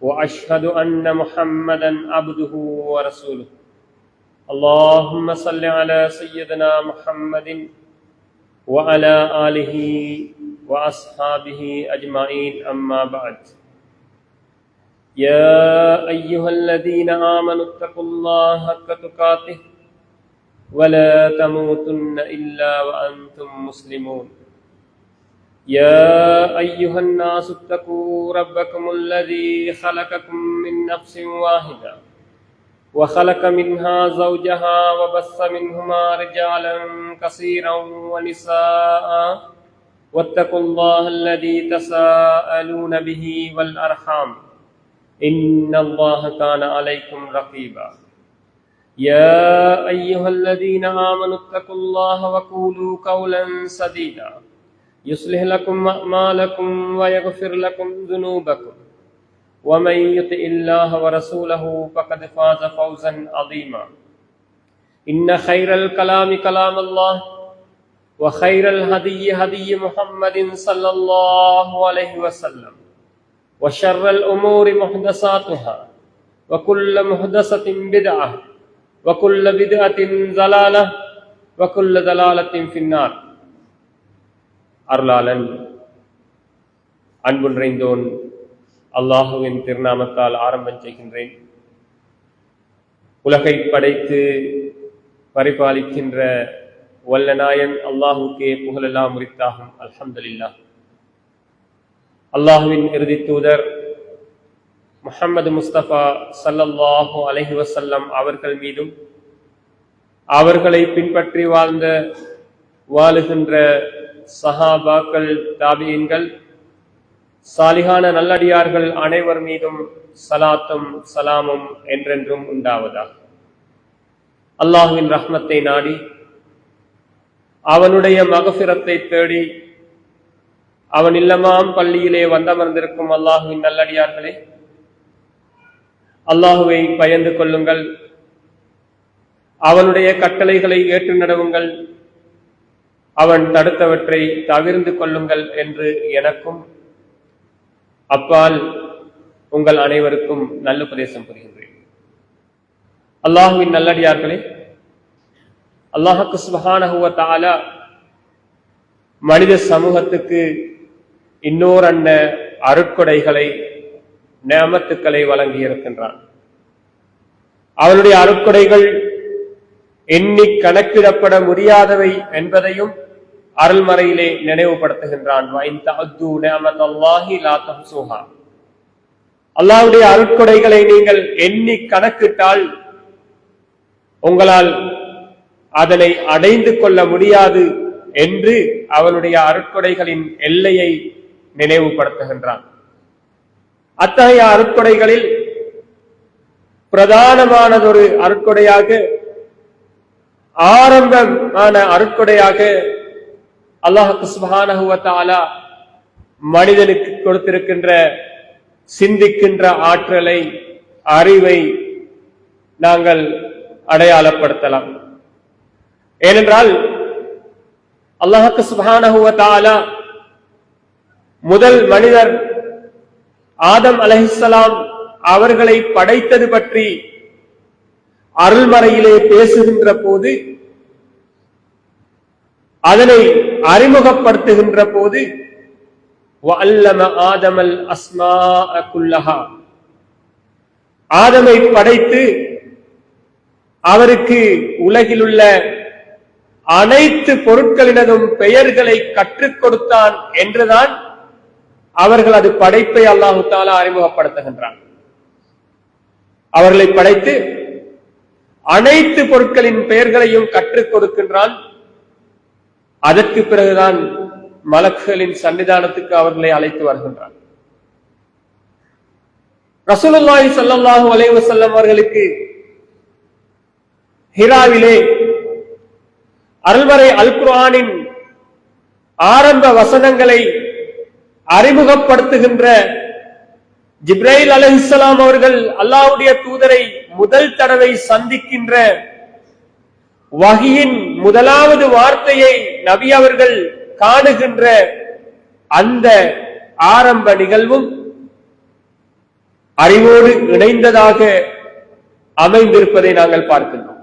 وأشهد أن محمدا عبده ورسوله. اللهم صل على سيدنا محمد وعلى آله وأصحابه أجمعين. أما بعد، يا أيها الذين آمنوا اتقوا الله حق تقاته ولا تموتن إلا وأنتم مسلمون. يا أيها الناس اتقوا ربكم الذي خلقكم من نفس واحدة وخلق منها زوجها وبث منهما رجالا كثيرا ونساء واتقوا الله الذي تساءلون به والأرحام إن الله كان عليكم رقيبا. يا أيها الذين آمنوا اتقوا الله وقولوا قولا سديدا يصلح لكم أعمالكم ويغفر لكم ذنوبكم ومن يطع الله ورسوله فقد فاز فوزا عظيما. إن خير الكلام كلام الله وخير الهدي هدي محمد صلى الله عليه وسلم وشر الأمور محدثاتها وكل محدثة بدعة وكل بدعة ضلالة وكل ضلالة في النار. அருளாளன் அன்பு நிறைந்தோன் அல்லாஹுவின் திருநாமத்தால் ஆரம்பம் செய்கின்றேன். உலகை படைத்து பரிபாலிக்கின்ற வல்லநாயன் அல்லாஹுக்கே புகழெல்லாம் உரித்தாகும். அல்ஹம்துலில்லாஹ். அல்லாஹுவின் இறுதி தூதர் முஹம்மது முஸ்தபா ஸல்லல்லாஹு அலைஹி வஸல்லம் அவர்கள் மீதும் அவர்களை பின்பற்றி வாழுகின்ற சஹாபாக்கள், தாபியீன்கள், சாலிகான நல்லடியார்கள் அனைவர் மீதும் சலாத்தும் சலாமும் என்றென்றும் உண்டாவதாக. அல்லாஹுவின் ரஹ்மத்தை நாடி அவனுடைய மகஃபிரத்தை தேடி அவன் இல்லமாம் பள்ளியிலே வந்தமர்ந்திருக்கும் அல்லாஹுவின் நல்லடியார்களே, அல்லாஹுவை பயந்து கொள்ளுங்கள், அவனுடைய கட்டளைகளை ஏற்று நடவுங்கள், அவன் தடுத்தவற்றை தவிர்ந்து கொள்ளுங்கள் என்று எனக்கும் அப்பால் உங்கள் அனைவருக்கும் நல்ல உபதேசம் புரிகின்றேன். அல்லாஹுவின் நல்லடியார்களே, அல்லாஹ் சுப்ஹானஹு வ தஆலா மனித சமூகத்துக்கு இன்னோர் அருட்கொடைகளை, நிஅமத்துக்களை வழங்கி இருக்கின்றான். அவனுடைய அருட்கொடைகள் எண்ணி கணக்கிடப்பட முடியாதவை என்பதையும் அருள்மறையிலே நினைவுபடுத்துகின்றான். அல்லாஹ்வுடைய அருட்கொடைகளை நீங்கள் எண்ணி கணக்கிட்டால் உங்களால் அதனை அடைந்து கொள்ள முடியாது என்று அவனுடைய அருட்கொடைகளின் எல்லையை நினைவுபடுத்துகின்றான். அத்தகைய அருட்கொடைகளில் பிரதானமானதொரு அருட்கொடையாக, ஆரம்பமான அருட்கொடையாக அல்லாஹ் சுப்ஹானஹு வ தஆலா மனிதனுக்கு கொடுத்திருக்கின்ற சிந்திக்கின்ற ஆற்றலை, அறிவை நாங்கள் அடையாளப்படுத்தலாம். ஏனென்றால் அல்லாஹ் சுப்ஹானஹு வ தஆலா முதல் மனிதர் ஆதம் அலைஹிஸ்ஸலாம் அவர்களை படைத்தது பற்றி அருள்மறையிலே பேசுகின்ற போது, அதனை அறிமுகப்படுத்துகின்ற போது, வஅல்லம ஆதமல் அஸ்மாஅ குல்லஹா, ஆதமை படைத்து அவருக்கு உலகிலுள்ள அனைத்து பொருட்களினதும் பெயர்களை கற்றுக் கொடுத்தான் என்றுதான் அவர்களது படைப்பை அல்லாஹு தஆலா அறிமுகப்படுத்துகின்றான். அவர்களை படைத்து அனைத்து பொருட்களின் பெயர்களையும் கற்றுக் கொடுக்கின்றான். அதற்கு பிறகுதான் மலக்குகளின் சன்னிதானத்துக்கு அவர்களை அழைத்து வருகின்றான். ரசூலுல்லாஹி ஸல்லல்லாஹு அலைஹி வஸல்லம் அவர்களுக்கு ஹிராவிலே அருள்மறை அல் குர்ஆனின் ஆரம்ப வசனங்களை அறிமுகப்படுத்துகின்ற ஜிப்ரீல் அலைஹிஸ்ஸலாம் அவர்கள் அல்லாஹ்வுடைய தூதரை முதல் தடவை சந்திக்கின்ற வஹியின் முதலாவது வார்த்தையை நபி அவர்கள் காணுகின்ற அந்த ஆரம்ப நிகழ்வும் அறிவோடு இணைந்ததாக அமைந்திருப்பதை நாங்கள் பார்க்கின்றோம்.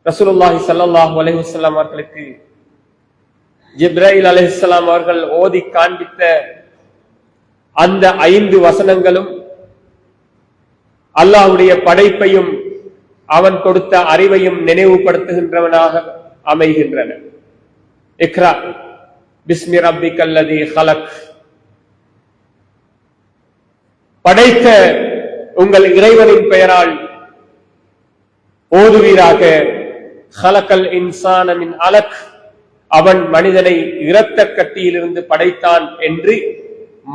ரசூலுல்லாஹி ஸல்லல்லாஹு அலைஹி வஸல்லம் அவர்களுக்கு ஜிப்ரீல் அலைஹிஸ்ஸலாம் அவர்கள் ஓதி காண்பித்த அந்த 5 வசனங்களும் அல்லாஹ்வுடைய படைப்பையும் அவன் கொடுத்த அறிவையும் நினைவுபடுத்துகின்றவனாக அமைகின்றன. இக்ரா பிஸ்மி ரப்பிக்கல்லதீ ஹலக், படைத்த உங்கள் இறைவனின் பெயரால் ஓதுவீராக. ஹலக்கல் இன்சான மின் அலக், அவன் மனிதனை இரத்த கட்டியிலிருந்து படைத்தான் என்று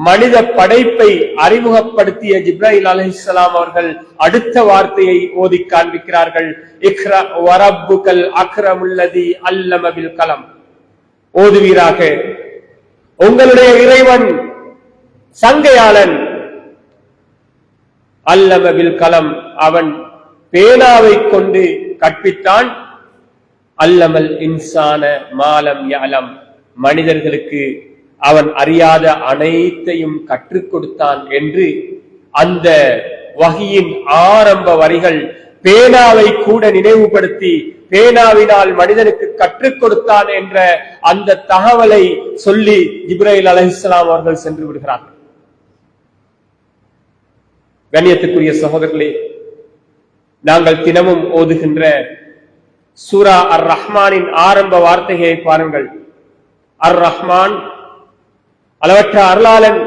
மனித படைப்பை அறிமுகப்படுத்திய ஜிப்ரீல் அலைஹிஸ்ஸலாம் அவர்கள் அடுத்த வார்த்தையை ஓதி காண்பிக்கிறார்கள். இக்ரா வரப்புக்கல் அக்ரமுல்லதி அல்லம பில் கலம், ஓதுவீராக உங்களுடைய இறைவன் சங்கையாளன். அல்லம பில் கலம், அவன் பேனாவை கொண்டு கற்பித்தான். அல்லமல் இன்சான மாலம் யஅலம், மனிதர்களுக்கு அவன் அறியாத அனைத்தையும் கற்றுக் கொடுத்தான் என்று அந்த வஹியின் ஆரம்ப வரிகள் பேனாவை கூட நினைவுபடுத்தி பேனாவினால் மனிதனுக்கு கற்றுக் கொடுத்தான் என்ற அந்த தகவலை சொல்லி ஜிப்ரீல் அலைஹிஸ்ஸலாம் அவர்கள் சென்று விடுகிறார்கள். கண்ணியத்துக்குரிய சகோதரர்களே, நாங்கள் தினமும் ஓதுகின்ற சூரா அர் ரஹ்மானின் ஆரம்ப வார்த்தைகளை பாருங்கள். அர் ரஹ்மான், அளவற்ற அருளாளன்.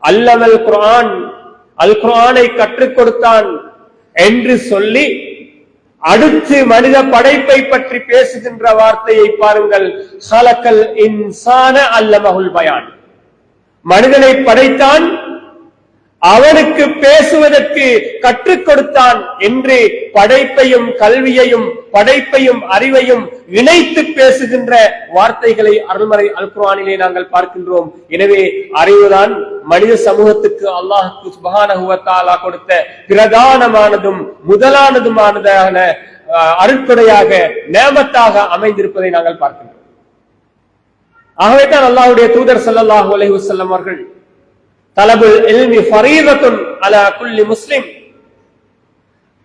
அல்லமல் குர்ஆன், அல் குர்ஆனை கற்றுக் கொடுத்தான் என்று சொல்லி அடுத்து மனித படைப்பை பற்றி பேசுகின்ற வார்த்தையை பாருங்கள். ஹலக்கல் இன்சான அல்லமஹுல் பயான், மனிதனை படைத்தான், அவனுக்கு பேசுவதற்கு கற்றுக் கொடுத்தான் என்று படைப்பையும் கல்வியையும் படைப்பையும் அறிவையும் இணைத்து பேசுகின்ற வார்த்தைகளை அருள்மறை அல் குர்ஆனிலே நாங்கள் பார்க்கின்றோம். எனவே அறிவுதான் மனித சமூகத்துக்கு அல்லாஹ் சுப்ஹானஹு வ தஆலா கொடுத்த பிரதானமானதும் முதலானதுமானதான அருட்கொடையாக நேமத்தாக அமைந்திருப்பதை நாங்கள் பார்க்கின்றோம். ஆகவே தான் அல்லாஹ்வுடைய தூதர் ஸல்லல்லாஹு அலைஹி வஸல்லம் அவர்கள் தலபுல் இல்மி ஃபரீதத்துன் அலா குல்லி முஸ்லிம்,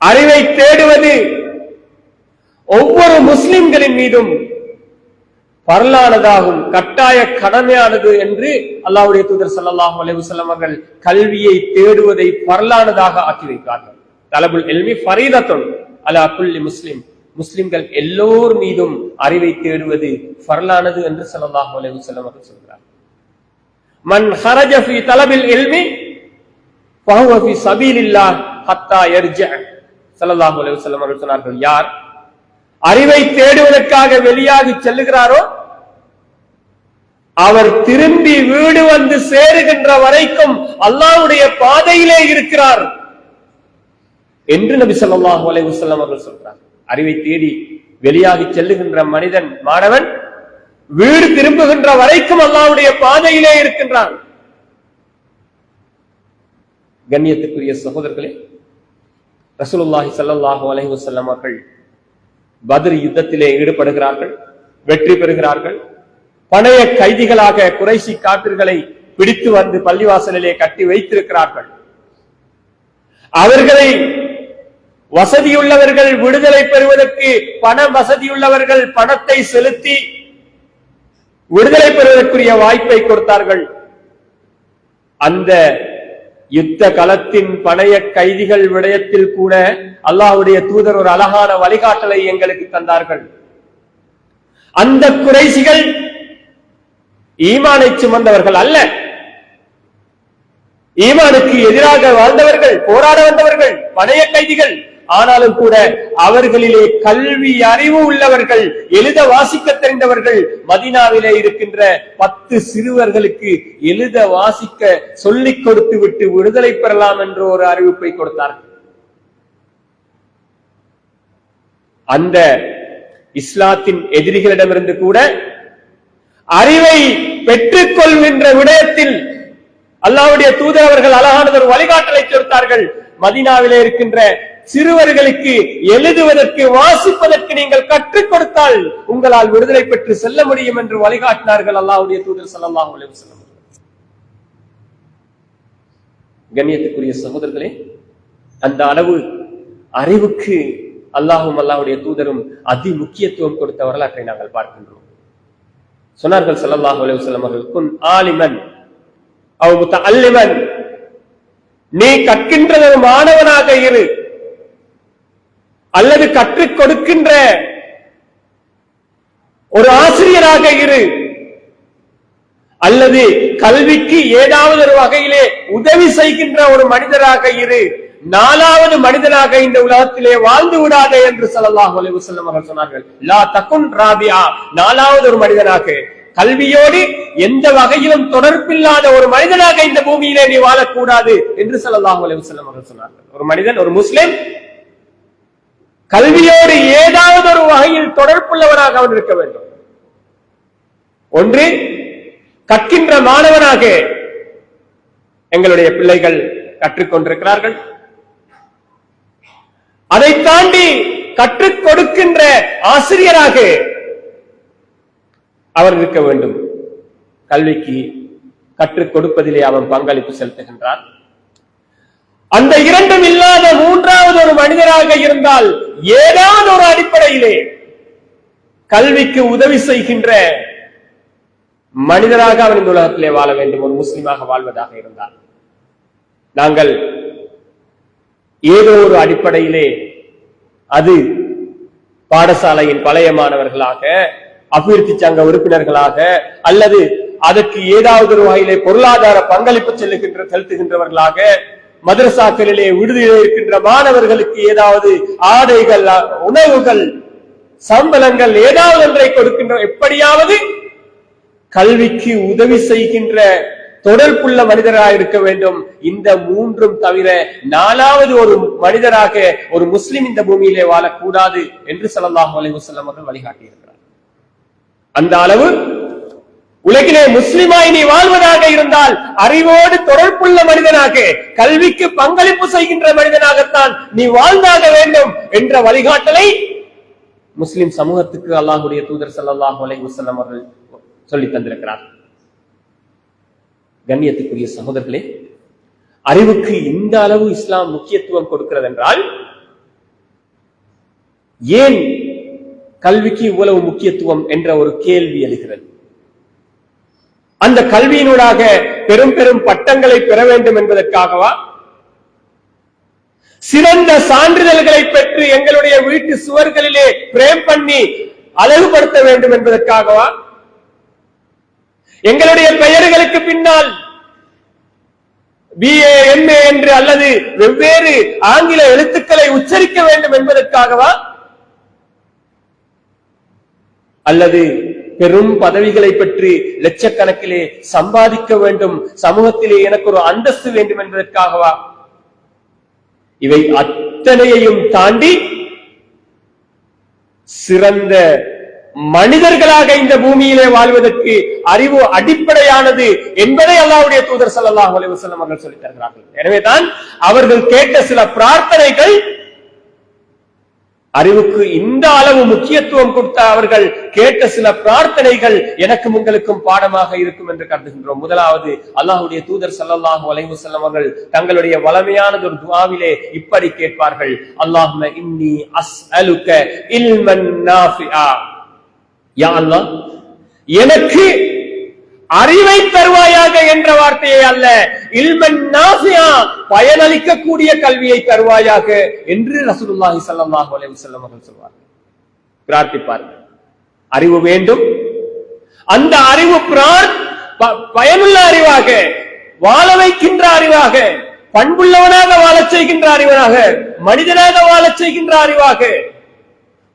அறிவை தேடுவது ஒவ்வொரு முஸ்லிம்களின் மீதும் பரலானதாகும், கட்டாய கடமையானது என்று அல்லாஹ்வுடைய தூதர் ஸல்லல்லாஹு அலைஹி வஸல்லம் அவர்கள் கல்வியை தேடுவதை பரலானதாக ஆக்கி வைத்தார்கள். தலபுல் இல்மி ஃபரீதத்துன் அலா குல்லி முஸ்லிம், முஸ்லிம்கள் எல்லோர் மீதும் அறிவை தேடுவது பரலானது என்று ஸல்லல்லாஹு அலைஹி வஸல்லம் அவர்கள் சொல்கிறார். மன் ஹரஜ ஃபீ தலபில் இல்மி ஃபஹுவ ஃபீ சபீலில்லாஹ் ஹத்தா யர்ஜஅ, ஸல்லல்லாஹு அலைஹி வஸல்லம் அவர்கள் சொன்னார்கள், யார் அறிவை தேடுவதற்காக வெளியாகி செல்லுகிறாரோ அவர் திரும்பி வீடு வந்து சேருகின்ற வரைக்கும் அல்லாஹ்வுடைய பாதையிலே இருக்கிறார் என்று நபி ஸல்லல்லாஹு அலைஹி வஸல்லம் அவர்கள் சொல்றார். அறிவை தேடி வெளியாகி செல்லுகின்ற மனிதன், மாணவன் வீடு திரும்புகின்ற வரைக்கும் அல்லாஹ்வுடைய பாதையிலே இருக்கின்றான். கண்ணியத்துக்குரிய சகோதரர்களே, ரசூலுல்லாஹி ஸல்லல்லாஹு அலைஹி வஸல்லம் அவர்கள் பத்ர் யுத்தத்திலே ஈடுபடுகிறார்கள், வெற்றி பெறுகிறார்கள். பணைய கைதிகளாக குறைஷி காபிர்களை பிடித்து வந்து பள்ளிவாசலிலே கட்டி வைத்திருக்கிறார்கள். அவர்களை வசதியுள்ளவர்கள் விடுதலை பெறுவதற்கு பண வசதியுள்ளவர்கள் பணத்தை செலுத்தி விடுதலை பெறுவதற்குரிய வாய்ப்பை கொடுத்தார்கள். அந்த யுத்த களத்தின் பணைய கைதிகள் விடயத்தில் கூட அல்லாஹ்வுடைய தூதர் ஒரு அழகான வழிகாட்டலை எங்களுக்கு தந்தார்கள். அந்த குறைஷிகள் ஈமானை சுமந்தவர்கள் அல்ல, ஈமானுக்கு எதிராக வாழ்ந்தவர்கள், போராட வந்தவர்கள், பணைய கைதிகள். ஆனாலும் கூட அவர்களிலே கல்வி அறிவு உள்ளவர்கள், எழுத வாசிக்க தெரிந்தவர்கள். மதீனாவிலே இருக்கின்ற 10 சிறுவர்களுக்கு எழுத வாசிக்க சொல்லிக் கொடுத்து விட்டு விடுதலை பெறலாம் என்று ஒரு அறிவிப்பை கொடுத்தார்கள். அந்த இஸ்லாத்தின் எதிரிகளிடமிருந்து கூட அறிவை பெற்றுக் கொள்கின்ற விடயத்தில் அல்லாஹ்வுடைய தூதர் அவர்கள் அழகானது ஒரு வழிகாட்டலை கொடுத்தார்கள். மதீனாவிலே இருக்கின்ற சிறுவர்களுக்கு எழுதுவதற்கு வாசிப்பதற்கு நீங்கள் கற்றுக் கொடுத்தால் உங்களால் விடுதலை பெற்று செல்ல முடியும் என்று வழிகாட்டினார்கள் அல்லாஹ்வுடைய தூதர் ஸல்லல்லாஹு அலைஹி வஸல்லம். கண்ணியத்துக்குரிய சகோதரர்களே, அந்த அளவு அறிவுக்கு அல்லாஹும் அல்லாஹ்வுடைய தூதரும் அதி முக்கியத்துவம் கொடுத்த வரலாற்றை நாங்கள் பார்க்கின்றோம். சொன்னார்கள் ஸல்லல்லாஹு அலைஹி வஸல்லம் அவர்கள், குன் ஆலிமன் அவ் முத்தஅல்லிமன், நீ கற்கின்ற ஒரு மாணவனாக இரு, அல்லது கற்றுக் கொடுக்கின்ற ஒரு ஆசிரியராக இரு, அல்லது கல்விக்கு ஏதாவது ஒரு வகையிலே உதவி செய்கின்ற ஒரு மனிதராக இரு, நாலாவது மனிதனாக இந்த உலகத்திலே வாழ்ந்து விடாதே என்று ஸல்லல்லாஹு அலைஹி வஸல்லம் அவர்கள் சொன்னார்கள். லா தகுன் ராபியா, நாலாவது ஒரு மனிதனாக, கல்வியோடு எந்த வகையிலும் தொடர்பில்லாத ஒரு மனிதனாக இந்த பூமியிலே நீ வாழக்கூடாது என்று ஸல்லல்லாஹு அலைஹி வஸல்லம் அவர்கள் சொன்னார்கள். ஒரு மனிதன், ஒரு முஸ்லிம் கல்வியோடு ஏதாவது ஒரு வகையில் தொடர்புள்ளவனாக அவன் இருக்க வேண்டும். ஒன்று, கற்கின்ற மாணவனாக எங்களுடைய பிள்ளைகள் கற்றுக்கொண்டிருக்கிறார்கள். அதை தாண்டி கற்றுக் கொடுக்கின்ற ஆசிரியராக அவர் இருக்க வேண்டும். கல்விக்கு கற்றுக் கொடுப்பதிலே அவன் பங்களிப்பு செலுத்துகின்றான். அந்த இரண்டும் இல்லாத மூன்றாவது ஒரு மனிதராக இருந்தால் ஏதாவது ஒரு அடிப்படையிலே கல்விக்கு உதவி செய்கின்ற மனிதராக அவன் இந்த உலகத்திலே வாழ வேண்டும். ஒரு முஸ்லிமாக வாழ்வதாக இருந்தால் நாங்கள் ஏதோ ஒரு அடிப்படையிலே, அது பாடசாலையின் பழைய மாணவர்களாக, அபிவிருத்தி சங்க உறுப்பினர்களாக, அல்லது அதற்கு ஏதாவது ஒரு வகையிலே பொருளாதார பங்களிப்பு செலுத்துகின்றவர்களாக, மதரசாக்களிலே விடுதியிலே இருக்கின்ற மாணவர்களுக்கு ஏதாவது ஆடைகள், உணவுகள், சம்பளங்கள் ஏதாவது ஒன்றை கொடுக்கின்ற, எப்படியாவது கல்விக்கு உதவி செய்கின்ற தொடர்புள்ள மனிதராக இருக்க வேண்டும். இந்த மூன்றும் தவிர நாலாவது ஒரு மனிதராக ஒரு முஸ்லிம் இந்த பூமியிலே வாழக்கூடாது என்று ஸல்லல்லாஹு அலைஹி வஸல்லம் அவர்கள் வழிகாட்டியிருக்கிறார். அந்த அளவு உலகிலே முஸ்லிமாய் நீ வாழ்வதாக இருந்தால் அறிவோடு தொடர்புள்ள மனிதனாக, கல்விக்கு பங்களிப்பு செய்கின்ற மனிதனாகத்தான் நீ வாழ்ந்தாக வேண்டும் என்ற வழிகாட்டலை முஸ்லிம் சமூகத்துக்கு அல்லாஹ்வுடைய தூதர் ஸல்லல்லாஹு அலைஹி வஸல்லம் அவர்கள் சொல்லி தந்திருக்கிறார். கண்ணியத்துக்குரிய சகோதரர்களே, அறிவுக்கு இந்த அளவு இஸ்லாம் முக்கியத்துவம் கொடுக்கிறது என்றால் ஏன் கல்விக்கு இவ்வளவு முக்கியத்துவம் என்ற ஒரு கேள்வி எழுகிறது. அந்த கல்வியினூடாக பெரும் பெரும் பட்டங்களை பெற வேண்டும் என்பதற்காகவா? சிறந்த சான்றிதழ்களை பெற்று எங்களுடைய வீட்டு சுவர்களிலே பிரேம் பண்ணி அழகுபடுத்த வேண்டும் என்பதற்காகவா? எங்களுடைய பெயர்களுக்கு பின்னால் BA MA என்று அல்லது வெவ்வேறு ஆங்கில எழுத்துக்களை உச்சரிக்க வேண்டும் என்பதற்காகவா? அல்லது பெரும் பதவிகளை பெற்று லட்சக்கணக்கிலே சம்பாதிக்க வேண்டும், சமூகத்திலே எனக்கு ஒரு அந்தஸ்து வேண்டும் என்பதற்காகவா? இவை அத்தனையையும் தாண்டி சிறந்த மனிதர்களாக இந்த பூமியிலே வாழ்வதற்கு அறிவு அடிப்படையானது என்பதை அல்லாஹ்வுடைய தூதர் ஸல்லல்லாஹு அலைஹி வஸல்லம் அவர்கள் சொல்லித் தருகிறார்கள். எனவேதான் அவர்கள் கேட்ட சில பிரார்த்தனைகள் அறிவுக்கு இந்த அளவு முக்கியத்துவம் கொடுத்த அவர்கள் கேட்ட சில பிரார்த்தனைகள் எனக்கும் உங்களுக்கும் பாடமாக இருக்கும் என்று கருதுகின்றோம். முதலாவது, அல்லாஹ்வுடைய தூதர் ஸல்லல்லாஹு அலைஹி வஸல்லம் அவர்கள் தங்களுடைய வளமையானது ஒரு துஆவிலே இப்படி கேட்பார்கள், அல்லாஹும்ம இன்னி அஸ்அலுக இல்மன் நாஃபிஆ, யா அல்லாஹ் எனக்கு அறிவை தருவாயாக என்ற வார்த்தையை அல்ல, இல்மன் நாஃபிஆ பயனளிக்கக்கூடிய கல்வியை தருவாயாக என்று ரசூலுல்லாஹி ஸல்லல்லாஹு அலைஹி வஸல்லம் அவர்கள் சொல்வார்கள், பிரார்த்திப்பார்கள். அறிவு வேண்டும், அந்த அறிவு பயனுள்ள அறிவாக, வாழ வைக்கின்ற அறிவாக, பண்புள்ளவனாக வாழச் செய்கின்ற அறிவனாக, மனிதனாக வாழச் செய்கின்ற அறிவாக,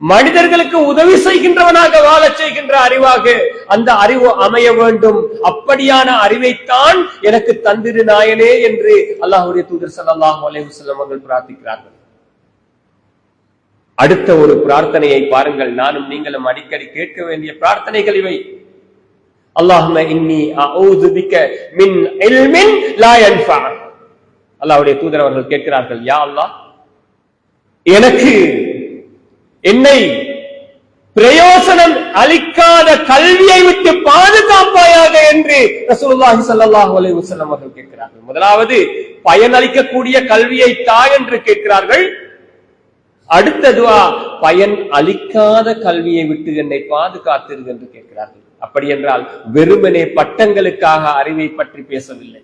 மனிதர்களுக்கு உதவி செய்கின்றவனாக வாழச் செய்கின்ற அறிவாக அந்த அறிவு அமைய வேண்டும். அப்படியான அறிவைத்தான் எனக்கு தந்திரு நாயனே என்று அல்லாஹ்வுடைய தூதர் ஸல்லல்லாஹு அலைஹி வஸல்லம் அவர்கள் பிரார்த்திக்கிறார்கள். அடுத்த ஒரு பிரார்த்தனையை பாருங்கள், நானும் நீங்களும் அடிக்கடி கேட்க வேண்டிய பிரார்த்தனைகள் இவை. அல்லாஹும்ம இன்னி அஊது பிக மின் இல்மின் லா யன்ஃபா. அல்லாஹ்வுடைய தூதர் அவர்கள் கேட்கிறார்கள், யா அல்லாஹ் எனக்கு என்னை பிரயோசனம் அளிக்காத கல்வியை விட்டு பாதுகாப்பாயாக என்று ரசூலுல்லாஹி ஸல்லல்லாஹு அலைஹி வஸல்லம் அவர்கள் கேட்கிறார்கள். முதலாவது பயனளிக்கக்கூடிய கல்வியை தா என்று கேட்கிறார்கள். அடுத்த துஆ பயன் அளிக்காத கல்வியை விட்டு என்னை பாதுகாத்திரு என்று கேட்கிறார்கள். அப்படி என்றால் வெறுமனே பட்டங்களுக்காக அறிவை பற்றி பேசவில்லை.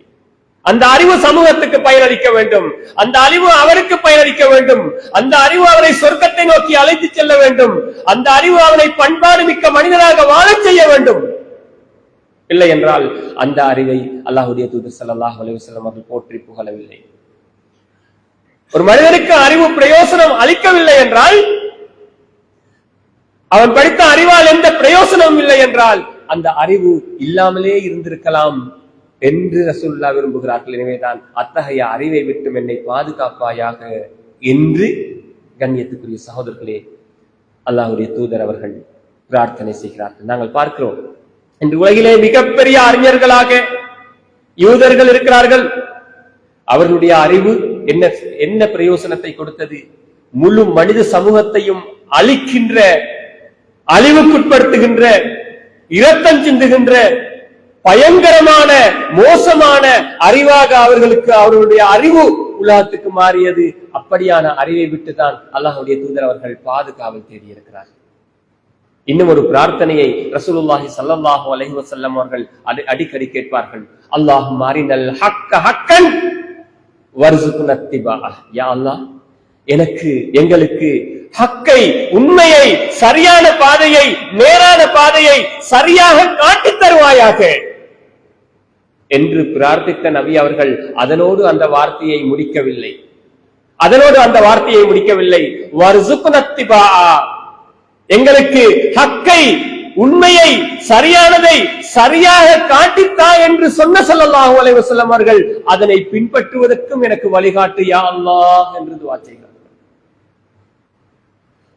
அந்த அறிவு சமூகத்துக்கு பயனளிக்க வேண்டும், அந்த அறிவு அவருக்கு பயனளிக்க வேண்டும், அந்த அறிவு அவரை சொர்க்கத்தை நோக்கி அழைத்து செல்ல வேண்டும், அந்த அறிவு அவனை பண்பாடு மிக்க மனிதனாக வாழச் செய்ய வேண்டும். இல்லை என்றால் அந்த அறிவை அல்லாஹ்வுடைய தூதர் ஸல்லல்லாஹு அலைஹி வஸல்லம் அவர்கள் போற்றி புகழவில்லை. ஒரு மனிதனுக்கு அறிவு பிரயோசனம் அளிக்கவில்லை என்றால், அவன் படித்த அறிவால் எந்த பிரயோசனமும் இல்லை என்றால் அந்த அறிவு இல்லாமலே இருந்திருக்கலாம் என்று ரசூலுல்லாஹ் விரும்புகிறார்கள். எனவேதான் அத்தகைய அறிவை விட்டு என்னை பாதுகாப்பாயாக என்று கண்ணியத்துக்குரிய சகோதரர்களே அல்லாஹ்வுடைய தூதர் அவர்கள் பிரார்த்தனை செய்கிறார்கள். நாங்கள் பார்க்கிறோம், இன்று உலகிலே மிகப்பெரிய அறிஞர்களாக யூதர்கள் இருக்கிறார்கள். அவர்களுடைய அறிவு என்ன பிரயோசனத்தை கொடுத்தது? முழு மனித சமூகத்தையும் அழிக்கின்ற, அழிவுக்குட்படுத்துகின்ற, இரத்தம் சிந்துகின்ற பயங்கரமான மோசமான அறிவாக அவர்களுடைய அறிவு உலகத்துக்கு மாறியது. அப்படியான அறிவை விட்டுதான் அல்லாஹ்வுடைய தூதர் அவர்கள் பாதுகாவல் தேடியிருக்கிறார். இன்னும் ஒரு பிரார்த்தனையை ரசூலுல்லாஹி ஸல்லல்லாஹு அலைஹி வஸல்லம் அவர்கள் அடிக்கடி கேட்பார்கள். அல்லாஹும்ம அரினல் ஹக்க ஹக்கன் வர்ஸுக்னா இத்திபாஅ. யா அல்லாஹ், எங்களுக்கு ஹக்கை, உண்மையை, சரியான பாதையை, நேரான பாதையை சரியாக காட்டித் தருவாயாக என்று பிரார்த்தித்த நபி அவர்கள் அதனோடு அந்த வார்த்தையை முடிக்கவில்லை. வர்ஸுக்னா இத்திபாஅ, எங்களுக்கு ஹக்கை, உண்மையை, சரியானதை சரியாக காட்டித்தா என்று சொன்ன ஸல்லல்லாஹு அலைஹி வஸல்லம் அவர்கள் அதனை பின்பற்றுவதற்கும் எனக்கு வழிகாட்டு யா அல்லாஹ் என்று துஆ செய்கிறார்கள்.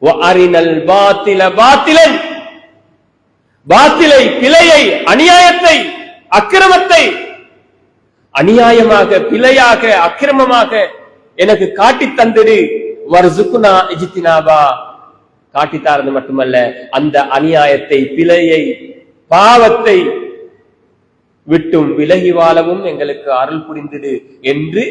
வ அரினல் பாத்தில பாத்திலன், பாத்திலை, பிழையை, அநியாயத்தை, அக்கிரமத்தை அநியாயமாக, பிழையாக, அக்கிரமமாக எனக்கு காட்டித் தந்திரு. வர்ஸுக்னா இஜ்தினாபா, காட்டித்தாரது மட்டுமல்ல, அந்த அநியாயத்தை, பிழையை, பாவத்தை விட்டும் விலகி வாழவும் எங்களுக்கு அருள் புரிந்திடு என்று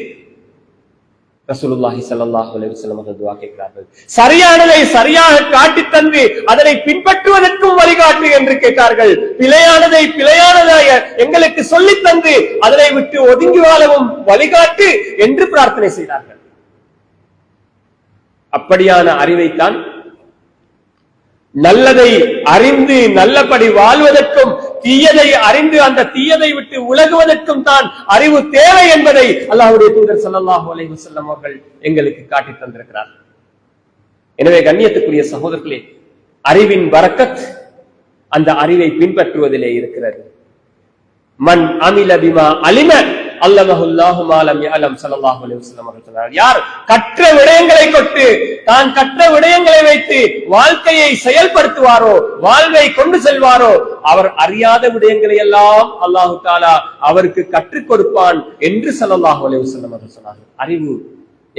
ரசூலுல்லாஹி ஸல்லல்லாஹு அலைஹி வஸல்லம் அவர்கள் துஆ கேட்கிறார்கள். சரியானதை சரியாக காட்டித் தந்து அதனை பின்பற்றுவதற்கும் வழிகாட்டு என்று கேட்டார்கள். பிழையானதை பிழையானதாக எங்களுக்கு சொல்லித் தந்து அதனை விட்டு ஒதுங்கி வாழவும் வழிகாட்டு என்று பிரார்த்தனை செய்தார்கள். அப்படியான அறிவைத்தான், நல்லதை அறிந்து நல்லபடி வாழ்வதற்கும், தீயதை அறிந்து அந்த தீயதை விட்டு உலகுவதற்கும் தான் அறிவு தேவை என்பதை அல்லாஹ்வுடைய தூதர் ஸல்லல்லாஹு அலைஹி வஸல்லம் அவர்கள் எங்களுக்கு காட்டித் தந்திருக்கிறார்கள். எனவே கண்ணியத்துக்குரிய சகோதரர்களே, அறிவின் பரக்கத் அந்த அறிவை பின்பற்றுவதிலே இருக்கிறது. மன் அமில பிமா அலிம அல்லமஹுல்லாஹு மா லம் யஅலம் ஸல்லல்லாஹு அலைஹி வஸல்லம் அவர்கள் சொன்னார். யார் கற்ற விடயங்களை கொண்டு, தான் கற்ற விடயங்களை வைத்து வாழ்க்கையை செயல்படுத்துவாரோ, வாழ்வை கொண்டு செல்வாரோ, அவர் அறியாத விடயங்களை எல்லாம் அல்லாஹு தஆலா அவருக்கு கற்றுக் கொடுப்பான் என்று ஸல்லல்லாஹு அலைஹி வஸல்லம் அவர்கள் சொன்னார்கள். அறிவு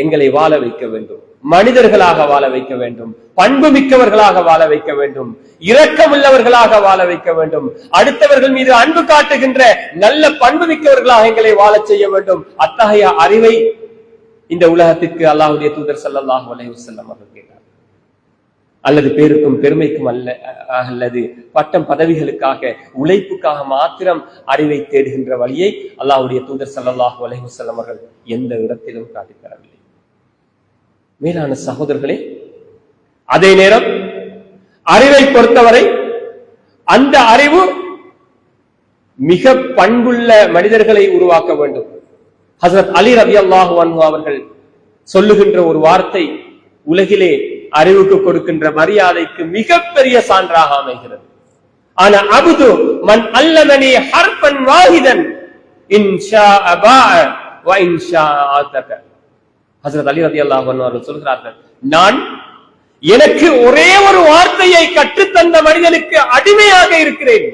எங்களை வாழ வைக்க வேண்டும், மனிதர்களாக வாழ வைக்க வேண்டும், பண்பு மிக்கவர்களாக வாழ வைக்க வேண்டும், இரக்கமுள்ளவர்களாக வாழ வைக்க வேண்டும், அடுத்தவர்கள் மீது அன்பு காட்டுகின்ற நல்ல பண்பு மிக்கவர்களாக எங்களை வாழச் செய்ய வேண்டும். அத்தகைய அறிவை இந்த உலகத்திற்கு அல்லாஹ்வுடைய தூதர் ஸல்லல்லாஹு அலைஹி வஸல்லம் அவர்கள் கேட்டார். அல்லது பேருக்கும் பெருமைக்கும் அல்லது பட்டம் பதவிகளுக்காக, உழைப்புக்காக மாத்திரம் அறிவை தேடுகின்ற வழியை அல்லாஹ்வுடைய தூதர் ஸல்லல்லாஹு அலைஹி வஸல்லம் அவர்கள் எந்த இடத்திலும் காட்டித் தரவில்லை. மேலான சகோதரர்களே, அதே நேரம் அறிவை பொறுத்தவரை அந்த அறிவு மிக பண்புள்ள மனிதர்களை உருவாக்க வேண்டும். ஹஜ்ரத் அலி ரலியல்லாஹு அன்ஹு அவர்கள் சொல்லுகின்ற ஒரு வார்த்தை உலகிலே அறிவுக்கு கொடுக்கின்ற மரியாதைக்கு மிகப்பெரிய சான்றாக அமைகிறது. ஆனா அபுது மன் அல்லமனி ஹர்ஃபன் வாஹிதன் இன்ஷா அபா வ இன்ஷா ஆதக. ஹஜ்ரத் அலி ரலியல்லாஹு அன்ஹு அவர்கள் சொல்கிறார்கள், நான் எனக்கு ஒரே ஒரு வார்த்தையை கற்றுத்தந்த மனிதனுக்கு அடிமையாக இருக்கிறேன்.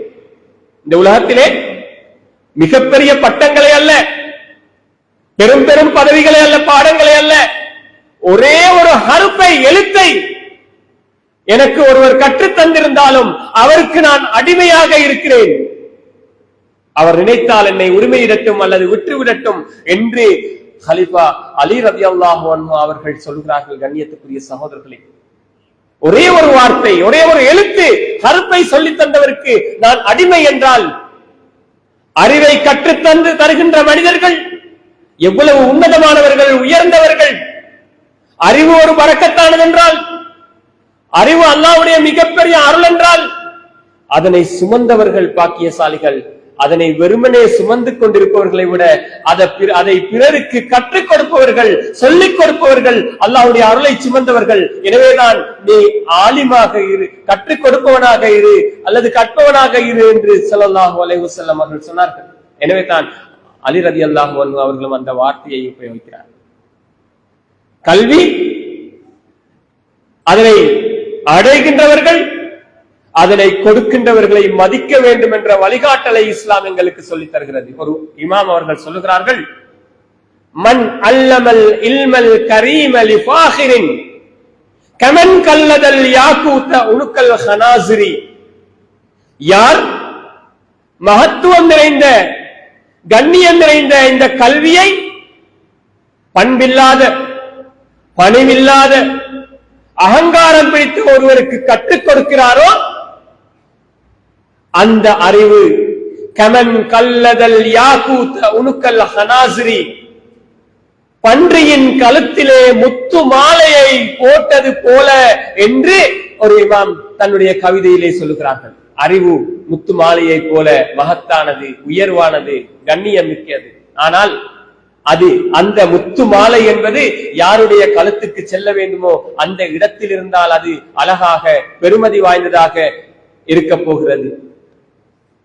இந்த உலகத்திலே மிகப்பெரிய பட்டங்களை அல்ல, பெரும் பெரும் பதவிகளை அல்ல, பாடங்களை அல்ல, ஒரே ஒரு ஹர்ஃபை, எழுத்தை எனக்கு ஒருவர் கற்றுத் தந்திருந்தாலும் அவருக்கு நான் அடிமையாக இருக்கிறேன். அவர் நினைத்தால் என்னை உரிமையிடட்டும் அல்லது விட்டுவிடட்டும் என்று கலீஃபா அலி ரலியல்லாஹு அன்ஹு அவர்கள் சொல்கிறார்கள், கண்ணியத்துக்குரிய சகோதரர்களே, ஒரே ஒரு வார்த்தை, ஒரே ஒரு எழுத்து ஹர்ஃபை சொல்லித் தந்தவருக்கு நான் அடிமை என்றால், அறிவை கற்றுத்தந்து தருகின்ற மனிதர்கள் எவ்வளவு உன்னதமானவர்கள், உயர்ந்தவர்கள். அறிவு ஒரு பரக்கத்தானது என்றால், அறிவு அல்லாஹ்வுடைய மிகப்பெரிய அருள் என்றால், அதனை சுமந்தவர்கள் பாக்கியசாலிகள். அதனை வெறுமனே சுமந்து கொண்டிருப்பவர்களை விட அதை பிறருக்கு கற்றுக் கொடுப்பவர்கள், சொல்லிக் கொடுப்பவர்கள், அல்லாஹ்வுடைய அருளை சுமந்தவர்கள். எனவேதான் நீ ஆலிமாக இரு, கற்றுக் கொடுப்பவனாக இரு, அல்லது கற்பவனாக இரு என்று ஸல்லல்லாஹு அலைஹி வஸல்லம் அவர்கள் சொன்னார்கள். எனவே தான் அலி ரலியல்லாஹு அன்ஹு அவர்களும் அந்த வார்த்தையை உபயோகிக்கிறார். கல்வி, அதனை அடைகின்றவர்கள் அதனை கொடுக்கின்றவர்களை மதிக்க வேண்டும் என்ற வழிகாட்டலை இஸ்லாம் எங்களுக்கு சொல்லித் தருகிறது. ஒரு இமாம் அவர்கள் சொல்லுகிறார்கள், மன் அல்லமல் இல்மல் கரீம லிஃபாஹிரின் கமன் கல்லதல் யாக்கூத உனுக்கல் ஹனாசிரி. யார் மகத்துவம் நிறைந்த, கண்ணியம் நிறைந்த இந்த கல்வியை பண்பில்லாத, பணிவில்லாத, அகங்காரம் பிடித்த ஒருவருக்கு கற்றுக் கொடுக்கிறாரோ, அந்த அறிவு கமன் கல்லதல் யாக்கூத உனுக்கல் ஹனாசிரி, பன்றியின் கழுத்திலே முத்து மாலையை போட்டது போல என்று ஒரு இமாம் தன்னுடைய கவிதையிலே சொல்லுகிறார்கள். அறிவு முத்து மாலையை போல மகத்தானது, உயர்வானது, கண்ணியம் மிக்கது. ஆனால் அது, அந்த முத்து மாலை என்பது யாருடைய கழுத்துக்கு செல்ல வேண்டுமோ அந்த இடத்தில் இருந்தால் அது அழகாக பெருமதி வாய்ந்ததாக இருக்க போகிறது.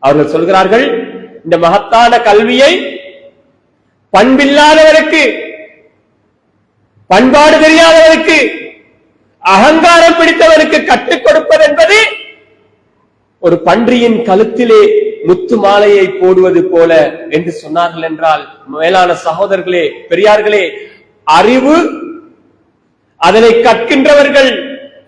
அவர்கள் சொல்கிறார்கள், இந்த மகத்தான கல்வியை பண்பில்லாதவருக்கு, பண்பாடு தெரியாதவருக்கு, அகங்காரம் பிடித்தவருக்கு கற்றுக் கொடுப்பது என்பது ஒரு பன்றியின் கழுத்திலே முத்து மாலையை போடுவது போல என்று சொன்னார்கள் என்றால், மேலான சகோதரர்களே, பெரியார்களே, அறிவு, அதனை கற்கின்றவர்கள்,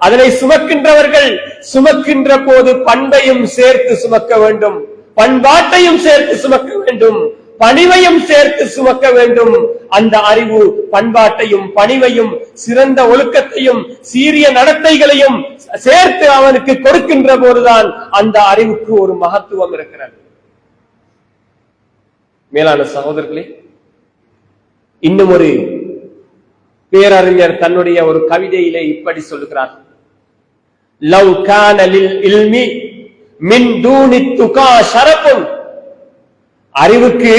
அதனை சுமக்கின்றவர்கள் சுமக்கின்ற போது பண்பையும் சேர்த்து சுமக்க வேண்டும், பண்பாட்டையும் சேர்த்து சுமக்க வேண்டும், பணிவையும் சேர்த்து சுமக்க வேண்டும். அந்த அறிவு பண்பாட்டையும் பணிவையும் சிறந்த ஒழுக்கத்தையும் சீரிய நடத்தைகளையும் சேர்த்து அவனுக்கு கொடுக்கின்ற போதுதான் அந்த அறிவுக்கு ஒரு மகத்துவம் இருக்கிறது. மேலான சகோதரர்களே, இன்னும் ஒரு பேரறிஞர் தன்னுடைய ஒரு கவிதையிலே இப்படி சொல்லுகிறார், லவ் கான லில் இல்மி மின் தூனி துகா ஷரஃபுன். அறிவுக்கு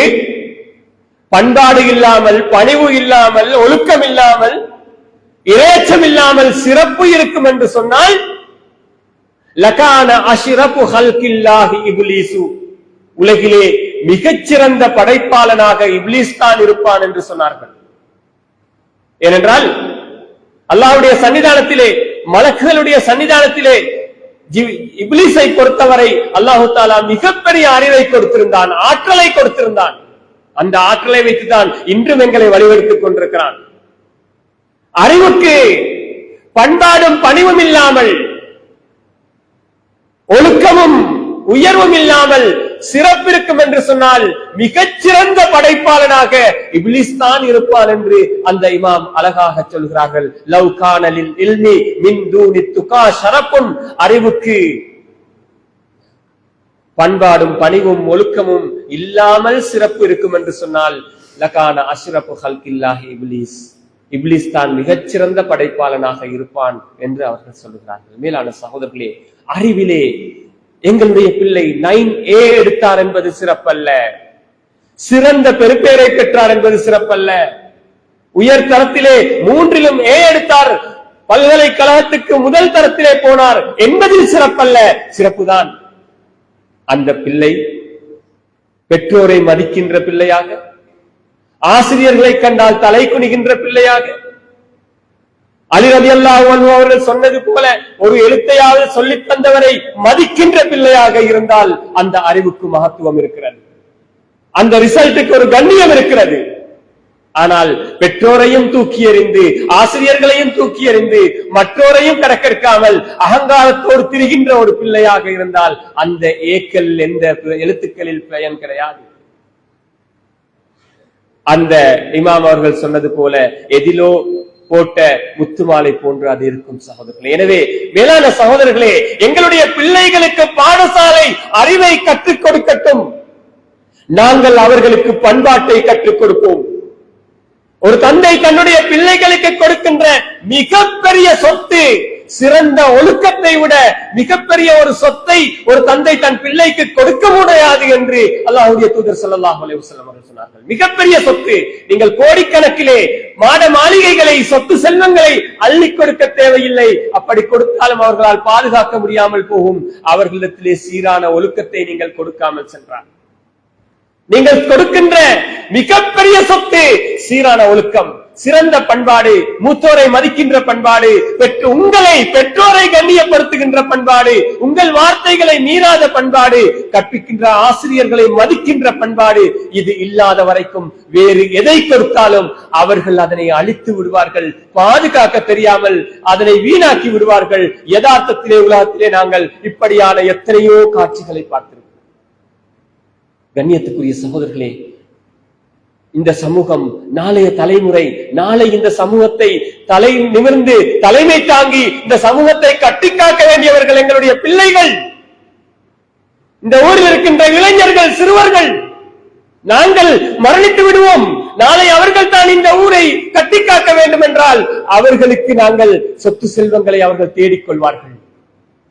பண்பாடு இல்லாமல், பணிவு இல்லாமல், ஒழுக்கம் இல்லாமல், இறைச்சம் இல்லாமல் சிறப்பு இருக்கும் என்று சொன்னால், லகான அஷ்ரஃபு ஹல்கில்லாஹி இப்லீசு. உலகிலே மிகச்சிறந்த படைப்பாளனாக இப்லீஸ் தான் இருப்பான் என்று சொன்னார்கள். ஏனென்றால் அல்லாஹ்வுடைய சன்னிதானத்திலே, மலக்குகளுடைய சன்னிதானத்திலே இப்லீஸை பொறுத்தவரை அல்லாஹு தஆலா மிகப்பெரிய அறிவை கொடுத்திருந்தான், ஆற்றலை கொடுத்திருந்தான். அந்த ஆற்றலை வைத்துதான் இன்றும் எங்களை வழிவெடுத்துக் கொண்டிருக்கிறான். அறிவுக்கு பண்பாடும் பணிவும் இல்லாமல், ஒழுக்கமும் உயர்வும் இல்லாமல் சிறப்பிருக்கும் என்று சொன்னால் மிகச்சிறந்த படைப்பாளனாக இப்லீஸ் தான் இருப்பான் என்று அந்த இமாம் அழகாக சொல்கிறார்கள். லவ் கான லில் இல்மி மின் தூனி துகா ஷரஃபுன். அறிவுக்கு பண்பாடும் பணிவும் ஒழுக்கமும் இல்லாமல் சிறப்பு இருக்கும் என்று சொன்னால் லகான அஷ்ரஃபு ஹல்கில்லாஹி இப்லீஸ். இப்லீஸ் தான் மிகச்சிறந்த படைப்பாளனாக இருப்பான் என்று அவர்கள் சொல்லுகிறார்கள். மேலான சகோதரர்களே, அறிவிலே எங்களுடைய பிள்ளை 9A எடுத்தார் என்பது சிறப்பல்ல, சிறந்த பெருப்பேரை பெற்றார் என்பது சிறப்பல்ல. உயர் தரத்திலே 3லும் A எடுத்தார், பல்கலைக்கழகத்துக்கு முதல் தரத்திலே போனார் என்பதில் சிறப்பல்ல, சிறப்புதான் அந்த பிள்ளை பெற்றோரை மதிக்கின்ற பிள்ளையாக, ஆசிரியர்களை கண்டால் தலை குனிகின்ற பிள்ளையாக, அலி ரலியல்லாஹு அன்ஹு அவர்கள் சொன்னது போல ஒரு எழுத்தையாவது சொல்லித் தந்தவரை மதிக்கின்ற பிள்ளையாக இருந்தால் அந்த அறிவுக்கு மகத்துவம் இருக்கிறது, அந்த ரிசல்ட்டுக்கு ஒரு கண்ணியம் இருக்கிறது. ஆனால் பெற்றோரையும் தூக்கி எறிந்து, ஆசிரியர்களையும் தூக்கி எறிந்து, மற்றோரையும் கணக்கெடுக்காமல் அகங்காரத்தோடு திரிகின்ற ஒரு பிள்ளையாக இருந்தால் அந்த ஏக்கள் எந்த எழுத்துக்களில் பயன் கிடையாது. அந்த இமாம் அவர்கள் சொன்னது போல எதிலோ போட்ட முத்துமாலை போன்று அது இருக்கும் சகோதரர்களே. எனவே மேலான சகோதரர்களே, எங்களுடைய பிள்ளைகளுக்கு பாடசாலை அறிவை கற்றுக் கொடுக்கட்டும், நாங்கள் அவர்களுக்கு பண்பாட்டை கற்றுக் கொடுப்போம். ஒரு தந்தை தன்னுடைய பிள்ளைகளுக்கு கொடுக்கின்ற மிகப்பெரிய சொத்து, சிறந்த ஒழுக்கத்தை விட மிகப்பெரிய ஒரு சொத்தை ஒரு தந்தை தன் பிள்ளைக்கு கொடுக்க முடியாது என்று அல்லாஹ்வுடைய தூதர் ஸல்லல்லாஹு அலைஹி வஸல்லம் அவர்கள் சொன்னார்கள். மிகப்பெரிய சொத்து. நீங்கள் கோடிக்கணக்கிலே மாட மாளிகைகளை, சொத்து செல்வங்களை அள்ளி கொடுக்க தேவையில்லை. அப்படி கொடுத்தாலும் அவர்களால் பாதுகாக்க முடியாமல் போகும். அவர்களிடத்திலே சீரான ஒழுக்கத்தை நீங்கள் கொடுக்காமல் சென்றார். நீங்கள் கொடுக்கின்ற மிகப்பெரிய சொத்து சீரான ஒழுக்கம், சிறந்த பண்பாடு, மூத்தோரை மதிக்கின்ற பண்பாடு, உங்களை பெற்றோரை கண்ணியப்படுத்துகின்ற பண்பாடு, உங்கள் வார்த்தைகளை மீறாத பண்பாடு, கற்பிக்கின்ற ஆசிரியர்களை மதிக்கின்ற பண்பாடு. இது இல்லாத வரைக்கும் வேறு எதை கொடுத்தாலும் அவர்கள் அதனை அழித்து விடுவார்கள். பாதுகாக்க தெரியாமல் அதனை வீணாக்கி விடுவார்கள். யதார்த்தத்திலே உலகத்திலே நாங்கள் இப்படியான எத்தனையோ காட்சிகளை பார்த்திருக்கிறோம். கண்ணியத்துக்குரிய சகோதரர்களே, இந்த சமூகம், நாளைய தலைமுறை, நாளை இந்த சமூகத்தை தலை நிமிர்ந்து தலைமை தாங்கி இந்த சமூகத்தை கட்டிக்காக்க வேண்டியவர்கள் எங்களுடைய பிள்ளைகள், இந்த ஊரில் இருக்கின்ற இளைஞர்கள், சிறுவர்கள். நாங்கள் மரணித்து விடுவோம், நாளை அவர்கள் தான் இந்த ஊரை கட்டிக்காக்க வேண்டும் என்றால் அவர்களுக்கு நாங்கள் சொத்து செல்வங்களை அவர்கள் தேடிக்கொள்வார்கள்.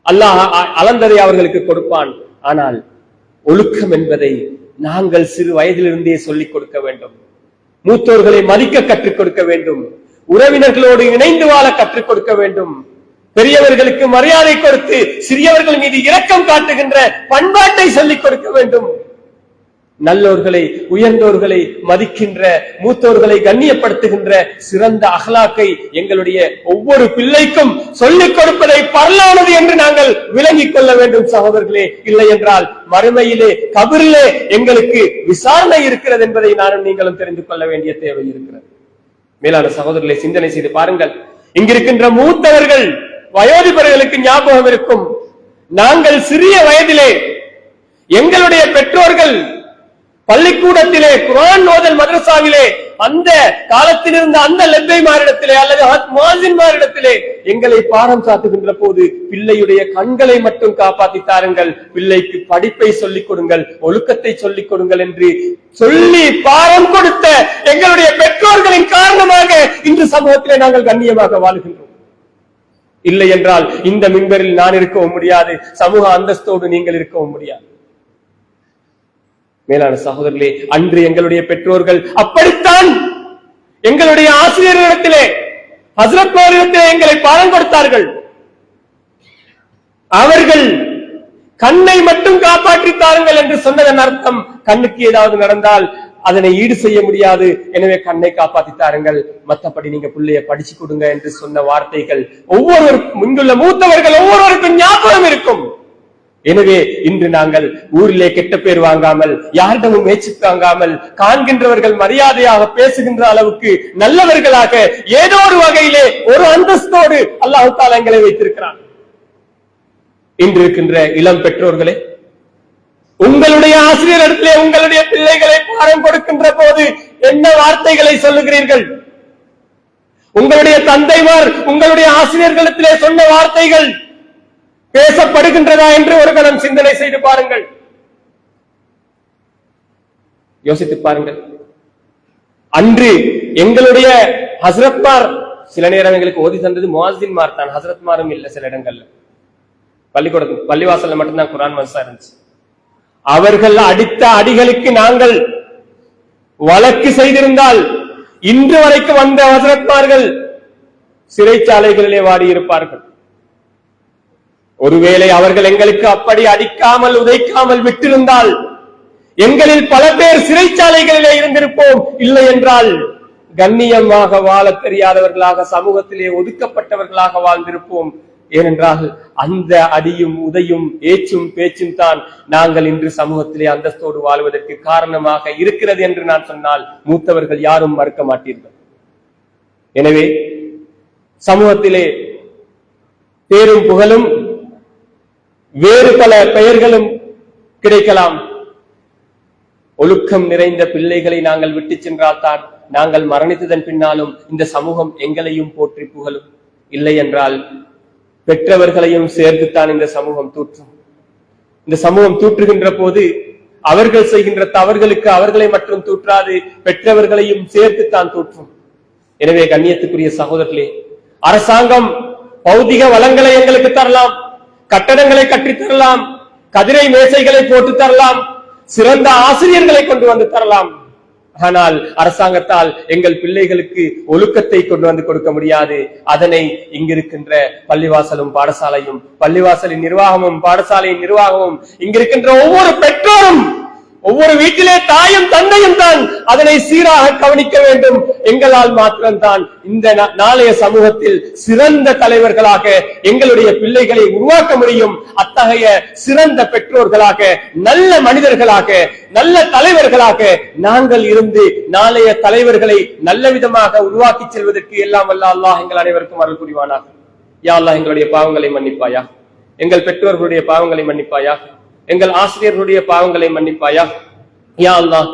அல்லாஹ் அளந்ததை அவர்களுக்கு கொடுப்பான். ஆனால் ஒழுக்கம் என்பதை நாங்கள் சிறு வயதிலிருந்தே சொல்லிக் கொடுக்க வேண்டும். மூத்தோர்களை மதிக்க கற்றுக் கொடுக்க வேண்டும். உறவினர்களோடு இணைந்து வாழ கற்றுக் கொடுக்க வேண்டும். பெரியவர்களுக்கு மரியாதை கொடுத்து சிறியவர்கள் மீது இரக்கம் காட்டுகின்ற பண்பாட்டை சொல்லிக் கொடுக்க வேண்டும். நல்லோர்களை, உயர்ந்தோர்களை மதிக்கின்ற, மூத்தோர்களை கண்ணியப்படுத்துகின்ற சிறந்த அஹ்லாக்கை எங்களுடைய ஒவ்வொரு பிள்ளைக்கும் சொல்லிக் கொடுப்பதை பரலானது என்று நாங்கள் விளங்கிக் கொள்ள வேண்டும் சகோதரர்களே. இல்லை என்றால் மறுமையிலே, கபரிலே எங்களுக்கு விசாரணை இருக்கிறது என்பதை நானும் நீங்களும் தெரிந்து கொள்ள வேண்டிய தேவை இருக்கிறது. மேலான சகோதரர்களை, சிந்தனை செய்து பாருங்கள். இங்கிருக்கின்ற மூத்தவர்கள், வயோதிபர்களுக்கு ஞாபகம் இருக்கும், நாங்கள் சிறிய வயதிலே எங்களுடைய பெற்றோர்கள் பள்ளிக்கூடத்திலே, குர்ஆன் ஓதல் மதரசாவிலே, அந்த காலத்தில் இருந்த அந்த லெப்பைமாரிடத்திலே அல்லது முஅஸ்ஸின்மாரிடத்திலே எங்களை பாடம் காட்டுகின்ற போது பிள்ளையுடைய கண்களை மட்டும் காப்பாற்றி தாருங்கள், பிள்ளைக்கு படிப்பை சொல்லிக் கொடுங்கள், ஒழுக்கத்தை சொல்லிக் கொடுங்கள் என்று சொல்லி பாடம் கொடுத்த எங்களுடைய பெற்றோர்களின் காரணமாக இன்று சமூகத்திலே நாங்கள் கண்ணியமாக வாழுகின்றோம். இல்லை என்றால் இந்த மிம்பரில் நான் இருக்கவும் முடியாது, சமூக அந்தஸ்தோடு நீங்கள் இருக்கவும் முடியாது. மேலான சகோதரர்களே, அன்று எங்களுடைய பெற்றோர்கள் அப்படித்தான் எங்களுடைய ஆசிரியர்களிடத்திலே, ஹஸ்ரத்மாரிடத்திலே எங்களை பாடம் கொடுத்தார்கள். அவர்கள் கண்ணை மட்டும் காப்பாற்றி தாருங்கள் என்று சொன்னதன் அர்த்தம், கண்ணுக்கு ஏதாவது நடந்தால் அதனை ஈடு செய்ய முடியாது, எனவே கண்ணை காப்பாற்றி தாருங்கள், மற்றபடி நீங்க பிள்ளைய படிச்சு கொடுங்க என்று சொன்ன வார்த்தைகள் ஒவ்வொருவருக்கும், இங்குள்ள மூத்தவர்கள் ஒவ்வொருவருக்கும் ஞாபகம் இருக்கும். எனவே இன்று நாங்கள் ஊரிலே கெட்ட பேர் வாங்காமல், யாரிடமும் மேய்ச்சி வாங்காமல், காண்கின்றவர்கள் மரியாதையாக பேசுகின்ற அளவுக்கு நல்லவர்களாக ஏதோ ஒரு வகையிலே ஒரு அந்தஸ்தோடு அல்லாஹ் தஆலா எங்களை வைத்திருக்கிறான். இன்று இருக்கின்ற இளம் பெற்றோர்களே, உங்களுடைய ஆசிரியரிடத்திலே உங்களுடைய பிள்ளைகளை பாடம் கொடுக்கின்ற போது என்ன வார்த்தைகளை சொல்லுகிறீர்கள்? உங்களுடைய தந்தைமார் உங்களுடைய ஆசிரியர்களிடத்திலே சொன்ன வார்த்தைகள் பேசப்படுகின்றதா என்று ஒரு கணம் சிந்தனை செய்து பாருங்கள், யோசித்து பாருங்கள். அன்று எங்களுடைய ஹஸ்ரத்மார் சில நேரம் எங்களுக்கு ஓதி தந்தது முஅஸ்ஸின்மார் தான், ஹஸ்ரத்மாரும் இல்ல. சில இடங்கள்ல பள்ளிக்கூடம் பள்ளிவாசல்ல மட்டும்தான் குர்ஆன் மதரசா இருந்துச்சு. அவர்கள் அடித்த அடிகளுக்கு நாங்கள் வழக்கு செய்திருந்தால் இன்று வரைக்கும் வந்த ஹஸ்ரத்மார்கள் சிறைச்சாலைகளிலே வாடி இருப்பார்கள். ஒருவேளை அவர்கள் எங்களுக்கு அப்படி அடிக்காமல் உதைக்காமல் விட்டிருந்தால் எங்களில் பல பேர் சிறைச்சாலைகளிலே இருந்திருப்போம். இல்லை என்றால் கண்ணியமாக வாழ தெரியாதவர்களாக, சமூகத்திலே ஒதுக்கப்பட்டவர்களாக வாழ்ந்திருப்போம். ஏனென்றால் அந்த அடியும் உதையும் ஏச்சும் பேச்சும் தான் நாங்கள் இன்று சமூகத்திலே அந்தஸ்தோடு வாழ்வதற்கு காரணமாக இருக்கிறது என்று நான் சொன்னால் மூத்தவர்கள் யாரும் மறுக்க மாட்டீர்கள். எனவே சமூகத்திலே பேரும் புகழும் வேறு பல பெயர்களும் கிடைக்கலாம். ஒழுக்கம் நிறைந்த பிள்ளைகளை நாங்கள் விட்டு சென்றால்தான் நாங்கள் மரணித்ததன் பின்னாலும் இந்த சமூகம் எங்களையும் போற்றி புகழும். இல்லை என்றால் பெற்றவர்களையும் சேர்த்துத்தான் இந்த சமூகம் தூற்றும். இந்த சமூகம் தூற்றுகின்ற போது அவர்கள் செய்கின்ற தவறுகளுக்கு அவர்களை மட்டும் தூற்றாது, பெற்றவர்களையும் சேர்த்துத்தான் தூற்றும். எனவே கண்ணியத்துக்குரிய சகோதரர்களே, அரசாங்கம் பௌதிக வளங்களை எங்களுக்கு தரலாம், கட்டடங்களை கட்டித்தரலாம், கதிரை மேசைகளை போட்டு தரலாம், சிறந்த ஆசிரியர்களை கொண்டு வந்து தரலாம். ஆனால் அரசாங்கத்தால் எங்கள் பிள்ளைகளுக்கு ஒழுக்கத்தை கொண்டு வந்து கொடுக்க முடியாது. அதனை இங்கிருக்கின்ற பள்ளிவாசலும் பாடசாலையும், பள்ளிவாசலின் நிர்வாகமும் பாடசாலையின் நிர்வாகமும், இங்கிருக்கின்ற ஒவ்வொரு பெற்றோரும், ஒவ்வொரு வீட்டிலே தாயும் தந்தையும் தான் அதனை சீராக கவனிக்க வேண்டும். எங்களால் மாத்திரம்தான் இந்த நாளைய சமூகத்தில் சிறந்த தலைவர்களாக எங்களுடைய பிள்ளைகளை உருவாக்க முடியும். அத்தகைய சிறந்த பெற்றோர்களாக, நல்ல மனிதர்களாக, நல்ல தலைவர்களாக நாங்கள் இருந்து நாளைய தலைவர்களை நல்ல விதமாக உருவாக்கி செல்வதற்கு எல்லாம் வல்ல அல்லாஹ் எங்கள் அனைவருக்கும் அருள் புரிவானாக. யா அல்லாஹ் எங்களுடைய பாவங்களை மன்னிப்பாயா, எங்கள் பெற்றோர்களுடைய பாவங்களை மன்னிப்பாயா, எங்கள் ஆசிரியர்களுடைய பாவங்களை மன்னிப்பாயா. யா அல்லாஹ்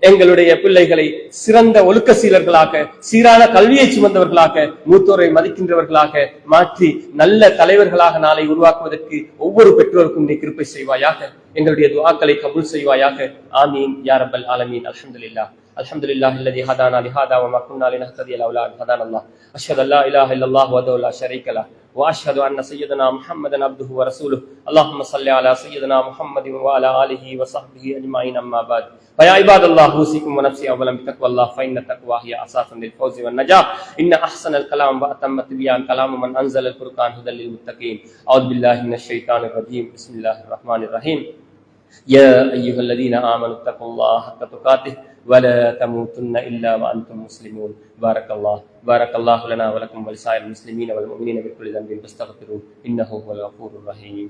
எங்களுடைய பிள்ளைகளை சிறந்த ஒழுக்க சீலர்களாக, சீரான கல்வியை சுமந்தவர்களாக, மூத்தோரை மதிக்கின்றவர்களாக மாற்றி நல்ல தலைவர்களாக நாளை உருவாக்குவதற்கு ஒவ்வொரு பெற்றோருக்கும் நீ கிருபை செய்வாயாக. எங்களுடைய துஆக்களை கபூல் செய்வாயாக. ஆமீன் யா ரப்பல் ஆலமீன். அல்ஹம்துலில்லாஹ் அல்ஹம்துலில்லாஹி அல்லதி ஹதானா லிஹாதா வமா குன்னா லினஹ்ததிய லவ்லா அன் ஹதானல்லாஹ். அஷ்ஹது அல்லா இலாஹா இல்லல்லாஹ் வஹ்தஹு லா ஷரீக லஹ் واشهد ان سيدنا محمدا عبده ورسوله. اللهم صل على سيدنا محمد وعلى اله وصحبه اجمعين. اما بعد، فيا عباد الله اوصيكم ونفسي اولا بتقوى الله، فان التقوى هي اساس للفوز والنجاح. ان احسن الكلام واتم التبيان كلام من انزل الفرقان هدى للمتقين. اعوذ بالله من الشيطان الرجيم. بسم الله الرحمن الرحيم. يا ايها الذين امنوا اتقوا الله حق تقاته ولا تموتن الا وانتم مسلمون. بارك الله لنا ولكم ولسائر المسلمين والمؤمنين بكل ذنب فاستغفروه انه هو الغفور الرحيم.